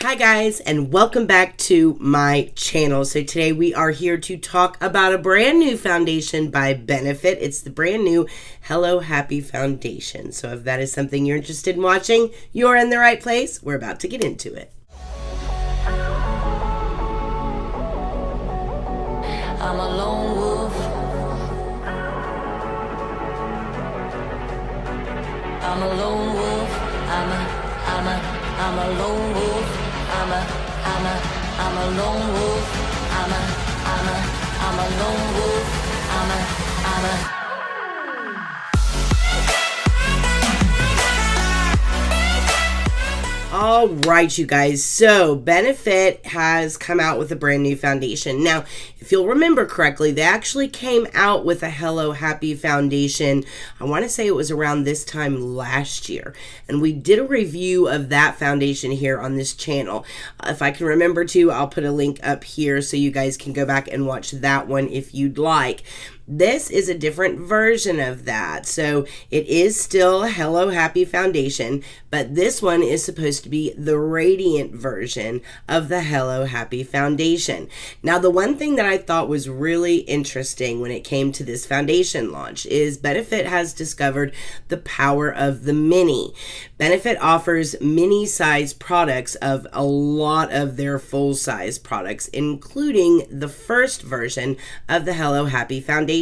Hi guys, and welcome back to my channel. So today we are here to talk about a brand new foundation by Benefit. It's the brand new Hello Happy Foundation. So if that is something you're interested in watching, you're in the right place. We're about to get into it. I'm a lone wolf. I'm a lone wolf. I'm a lone wolf. I'm a lone wolf. I'm a lone wolf. All right, you guys. So Benefit has come out with a brand new foundation. Now, if you'll remember correctly, they actually came out with a Hello Happy Foundation. I want to say it was around this time last year. And we did a review of that foundation here on this channel. If I can remember to, I'll put a link up here so you guys can go back and watch that one if you'd like. This is a different version of that. So it is still Hello Happy Foundation, but this one is supposed to be the radiant version of the Hello Happy Foundation. Now, the one thing that I thought was really interesting when it came to this foundation launch is Benefit has discovered the power of the mini. Benefit offers mini size products of a lot of their full size products, including the first version of the Hello Happy Foundation.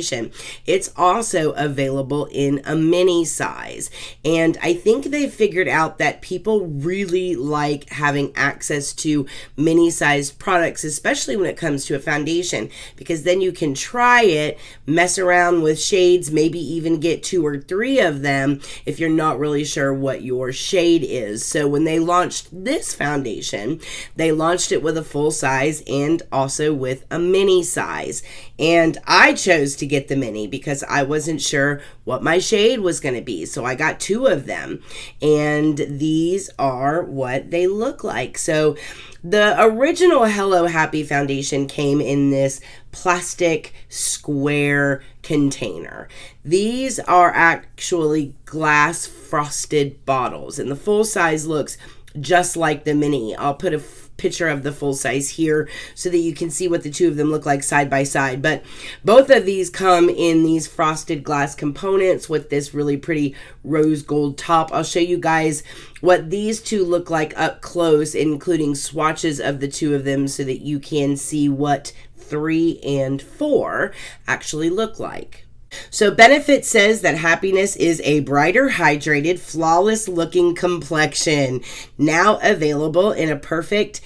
It's also available in a mini size, and I think they figured out that people really like having access to mini sized products, especially when it comes to a foundation, because then you can try it, mess around with shades, maybe even get 2 or 3 of them if you're not really sure what your shade is. So when they launched this foundation, they launched it with a full size and also with a mini size, and I chose to get the mini because I wasn't sure what my shade was going to be. So I got 2 of them, and these are what they look like. So the original Hello Happy Foundation came in this plastic square container. These are actually glass frosted bottles, and the full size looks just like the mini. I'll put a picture of the full size here so that you can see what the 2 of them look like side by side. But both of these come in these frosted glass components with this really pretty rose gold top. I'll show you guys what these 2 look like up close, including swatches of the 2 of them so that you can see what 3 and 4 actually look like. So Benefit says that happiness is a brighter, hydrated, flawless looking complexion, now available in a perfect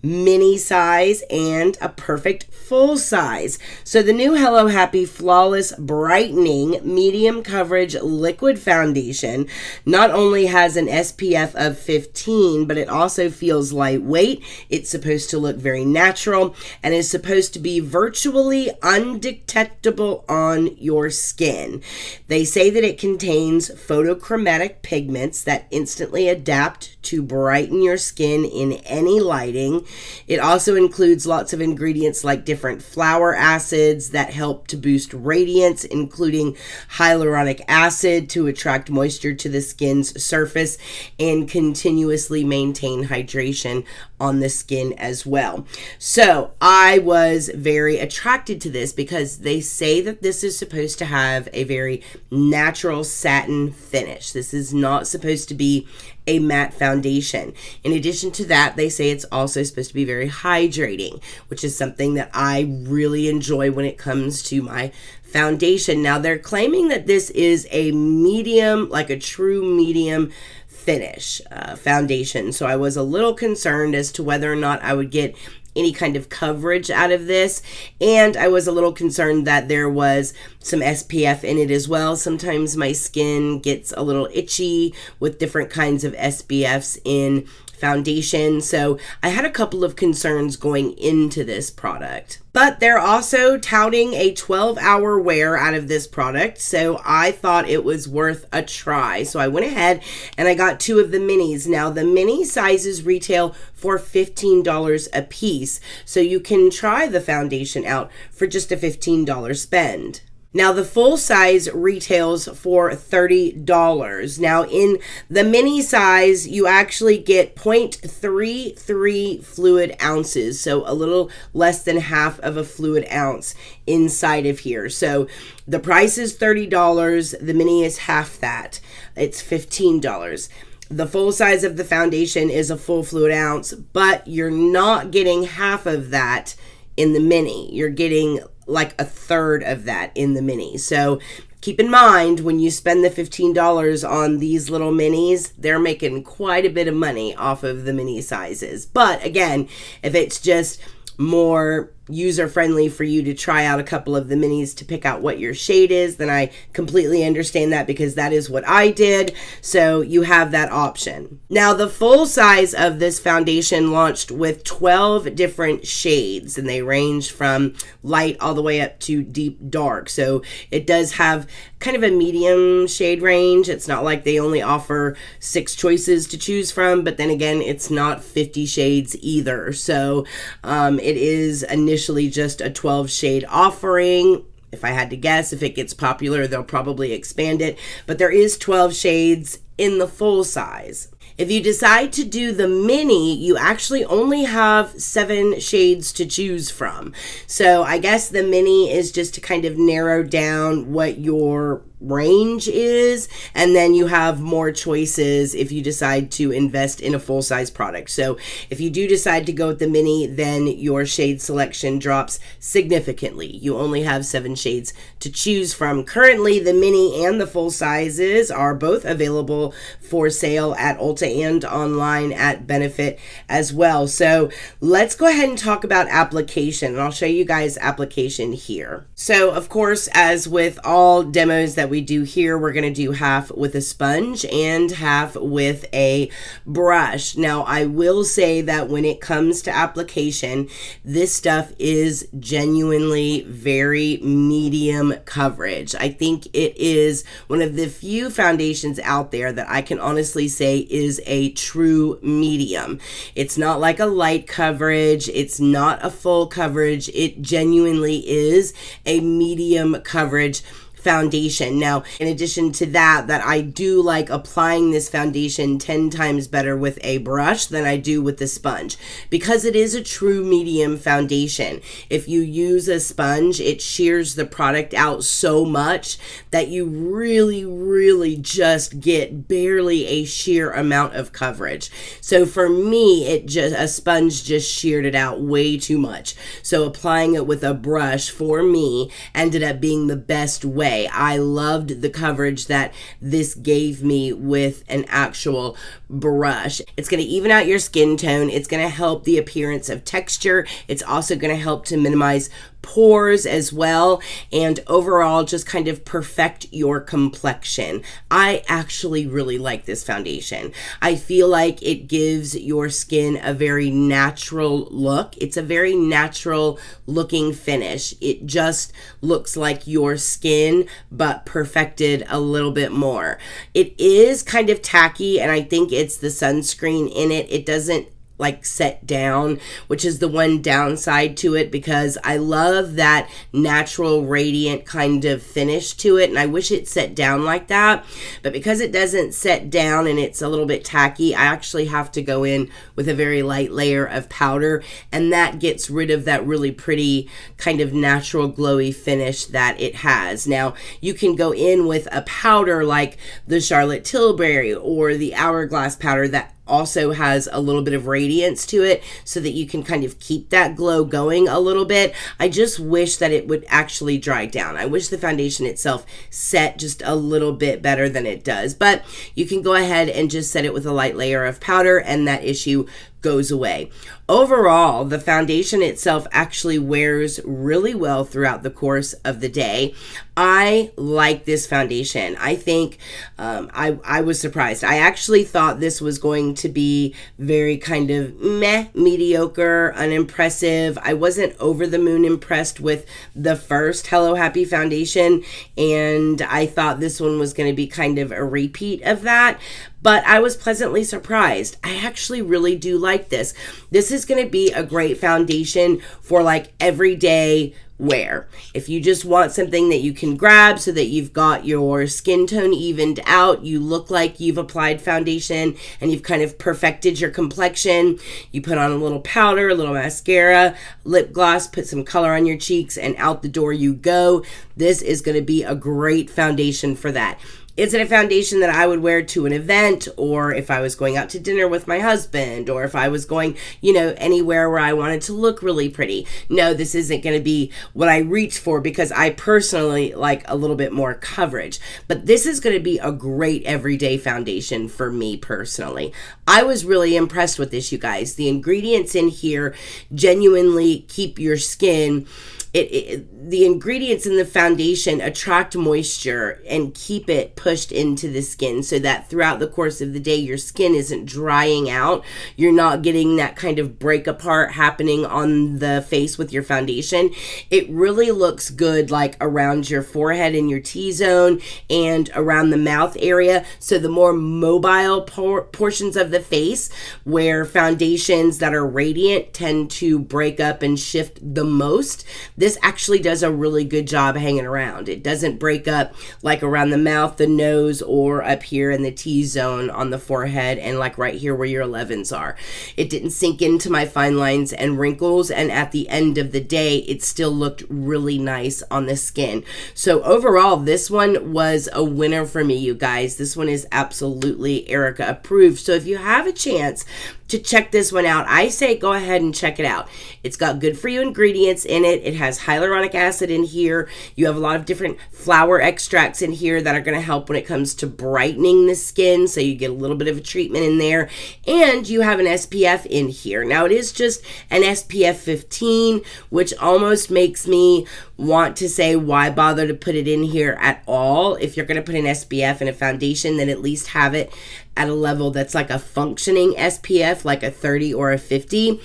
mini size and a perfect full size. So the new Hello Happy Flawless Brightening Medium Coverage Liquid Foundation not only has an SPF of 15, but it also feels lightweight. It's supposed to look very natural and is supposed to be virtually undetectable on your skin. They say that it contains photochromatic pigments that instantly adapt to brighten your skin in any lighting. It also includes lots of ingredients like different flower acids that help to boost radiance, including hyaluronic acid to attract moisture to the skin's surface and continuously maintain hydration on the skin as well. So I was very attracted to this because they say that this is supposed to have a very natural satin finish. This is not supposed to be a matte foundation. In addition to that, they say it's also supposed to be very hydrating, which is something that I really enjoy when it comes to my foundation. Now, they're claiming that this is a medium, like a true medium finish foundation. So I was a little concerned as to whether or not I would get any kind of coverage out of this, and I was a little concerned that there was some SPF in it as well. Sometimes my skin gets a little itchy with different kinds of SPFs in foundation, so I had a couple of concerns going into this product. But they're also touting a 12-hour wear out of this product, so I thought it was worth a try. So I went ahead and I got 2 of the minis. Now, the mini sizes retail for $15 a piece, so you can try the foundation out for just a $15 spend. Now, the full size retails for $30. Now, in the mini size, you actually get 0.33 fluid ounces, so a little less than half of a fluid ounce inside of here. So the price is $30. The mini is half that. It's $15. The full size of the foundation is a full fluid ounce, but you're not getting half of that in the mini. You're getting like a third of that in the mini. So keep in mind, when you spend the $15 on these little minis, they're making quite a bit of money off of the mini sizes. But again, if it's just more user-friendly for you to try out a couple of the minis to pick out what your shade is, then I completely understand that, because that is what I did. So you have that option. Now, the full size of this foundation launched with 12 different shades, and they range from light all the way up to deep dark. So it does have kind of a medium shade range. It's not like they only offer 6 choices to choose from, but then again, it's not 50 shades either. So it is initially just a 12 shade offering. If I had to guess, if it gets popular, they'll probably expand it, but there is 12 shades in the full size. If you decide to do the mini, you actually only have 7 shades to choose from. So I guess the mini is just to kind of narrow down what your range is, and then you have more choices if you decide to invest in a full-size product. So if you do decide to go with the mini, then your shade selection drops significantly. You only have 7 shades to choose from. Currently, the mini and the full sizes are both available for sale at Ulta and online at Benefit as well. So let's go ahead and talk about application, and I'll show you guys application here. So of course, as with all demos that we do here, we're going to do half with a sponge and half with a brush. Now, I will say that when it comes to application, this stuff is genuinely very medium coverage. I think it is one of the few foundations out there that I can honestly say is a true medium. It's not like a light coverage. It's not a full coverage. It genuinely is a medium coverage foundation. Now, in addition to that I do like applying this foundation 10 times better with a brush than I do with the sponge, because it is a true medium foundation. If you use a sponge, it shears the product out so much that you really just get barely a sheer amount of coverage. So for me, a sponge just sheared it out way too much. So applying it with a brush for me ended up being the best way. I loved the coverage that this gave me with an actual brush. It's going to even out your skin tone. It's going to help the appearance of texture. It's also going to help to minimize pores as well, and overall just kind of perfect your complexion. I actually really like this foundation. I feel like it gives your skin a very natural look. It's a very natural looking finish. It just looks like your skin, but perfected a little bit more. It is kind of tacky, and I think it's the sunscreen in it. It doesn't like set down, which is the one downside to it, because I love that natural radiant kind of finish to it, and I wish it set down like that. But because it doesn't set down and it's a little bit tacky, I actually have to go in with a very light layer of powder, and that gets rid of that really pretty kind of natural glowy finish that it has. Now, you can go in with a powder like the Charlotte Tilbury or the Hourglass powder that also has a little bit of radiance to it, so that you can kind of keep that glow going a little bit. I just wish that it would actually dry down. I wish the foundation itself set just a little bit better than it does, but you can go ahead and just set it with a light layer of powder and that issue goes away. Overall, the foundation itself actually wears really well throughout the course of the day. I like this foundation. I think I was surprised. I actually thought this was going to be very kind of mediocre, unimpressive. I wasn't over the moon impressed with the first Hello Happy foundation, and I thought this one was going to be kind of a repeat of that. But I was pleasantly surprised. I actually really do like this. This is going to be a great foundation for like everyday wear. If you just want something that you can grab so that you've got your skin tone evened out, you look like you've applied foundation and you've kind of perfected your complexion, you put on a little powder, a little mascara, lip gloss, put some color on your cheeks, and out the door you go. This is going to be a great foundation for that. Is it a foundation that I would wear to an event, or if I was going out to dinner with my husband, or if I was going, anywhere where I wanted to look really pretty? No, this isn't going to be what I reach for because I personally like a little bit more coverage. But this is going to be a great everyday foundation for me personally. I was really impressed with this, you guys. The ingredients in here genuinely keep your skin. The ingredients in the foundation attract moisture and keep it pushed into the skin so that throughout the course of the day, your skin isn't drying out. You're not getting that kind of break apart happening on the face with your foundation. It really looks good like around your forehead and your T-zone and around the mouth area. So the more mobile portions of the face where foundations that are radiant tend to break up and shift the most, this actually does a really good job hanging around. It doesn't break up like around the mouth, the nose, or up here in the T-zone on the forehead and like right here where your 11s are. It didn't sink into my fine lines and wrinkles, and at the end of the day, it still looked really nice on the skin. So overall, this one was a winner for me, you guys. This one is absolutely Erica approved. So if you have a chance to check this one out, I say go ahead and check it out. It's got good for you ingredients in it. It has hyaluronic acid in here. You have a lot of different flower extracts in here that are going to help when it comes to brightening the skin, so you get a little bit of a treatment in there. And you have an SPF in here. Now it is just an SPF 15, which almost makes me want to say why bother to put it in here at all. If you're going to put an SPF in a foundation, then at least have it at a level that's like a functioning SPF, like a 30 or a 50,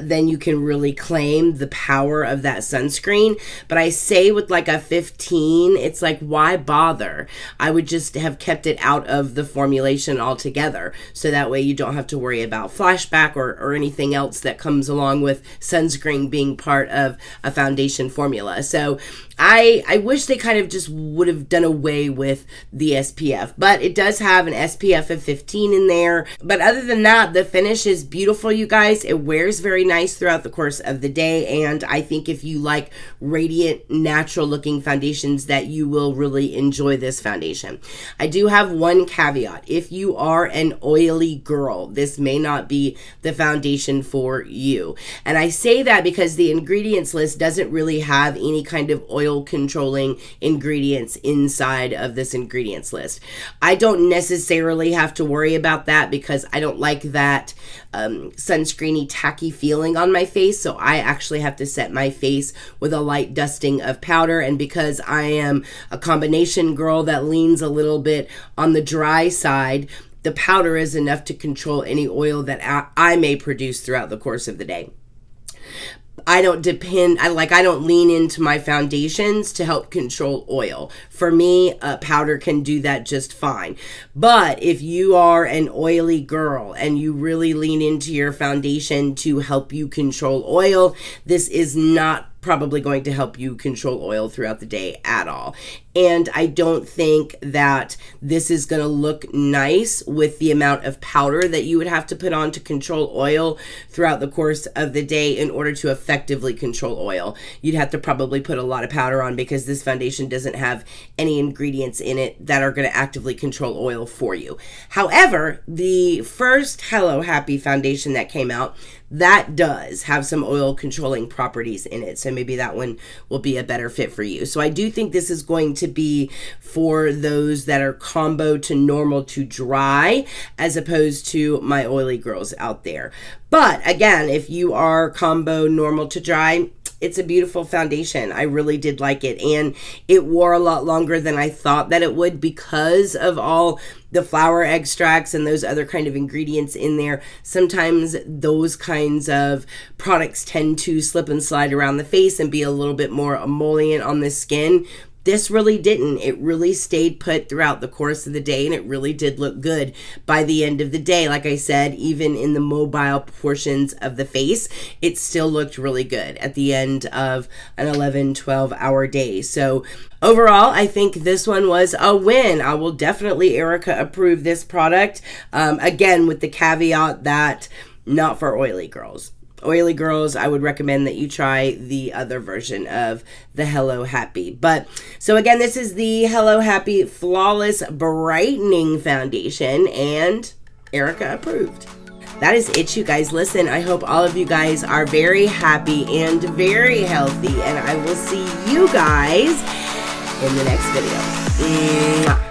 then you can really claim the power of that sunscreen. But I say with like a 15, it's like, why bother? I would just have kept it out of the formulation altogether, so that way you don't have to worry about flashback or anything else that comes along with sunscreen being part of a foundation formula. So I wish they kind of just would have done away with the SPF, but it does have an SPF of 15 in there. But other than that, the finish is beautiful, you guys. It wears very nice throughout the course of the day, and I think if you like radiant, natural looking foundations, that you will really enjoy this foundation. I do have one caveat. If you are an oily girl, this may not be the foundation for you. And I say that because the ingredients list doesn't really have any kind of oil controlling ingredients inside of this ingredients list. I don't necessarily have to worry about that because I don't like that sunscreeny tacky feeling on my face, so I actually have to set my face with a light dusting of powder. And because I am a combination girl that leans a little bit on the dry side, the powder is enough to control any oil that I may produce throughout the course of the day. I don't lean into my foundations to help control oil. For me, powder can do that just fine. But if you are an oily girl and you really lean into your foundation to help you control oil, this is not probably going to help you control oil throughout the day at all. And I don't think that this is going to look nice with the amount of powder that you would have to put on to control oil throughout the course of the day in order to effectively control oil. You'd have to probably put a lot of powder on because this foundation doesn't have any ingredients in it that are going to actively control oil for you. However, the first Hello Happy foundation that came out, that does have some oil controlling properties in it. So maybe that one will be a better fit for you. So I do think this is going to be for those that are combo to normal to dry, as opposed to my oily girls out there. But again, if you are combo normal to dry, it's a beautiful foundation. I really did like it, and it wore a lot longer than I thought that it would because of all the flower extracts and those other kind of ingredients in there. Sometimes those kinds of products tend to slip and slide around the face and be a little bit more emollient on the skin. This really didn't. It really stayed put throughout the course of the day, and it really did look good by the end of the day. Like I said, even in the mobile portions of the face, it still looked really good at the end of an 11, 12-hour day. So overall, I think this one was a win. I will definitely, Erica, approve this product. Again, with the caveat that not for oily girls. Oily girls, I would recommend that you try the other version of the Hello Happy. But so again, this is the Hello Happy Flawless Brightening Foundation, and Erica approved. That is it, you guys. Listen, I hope all of you guys are very happy and very healthy, and I will see you guys in the next video. Mwah.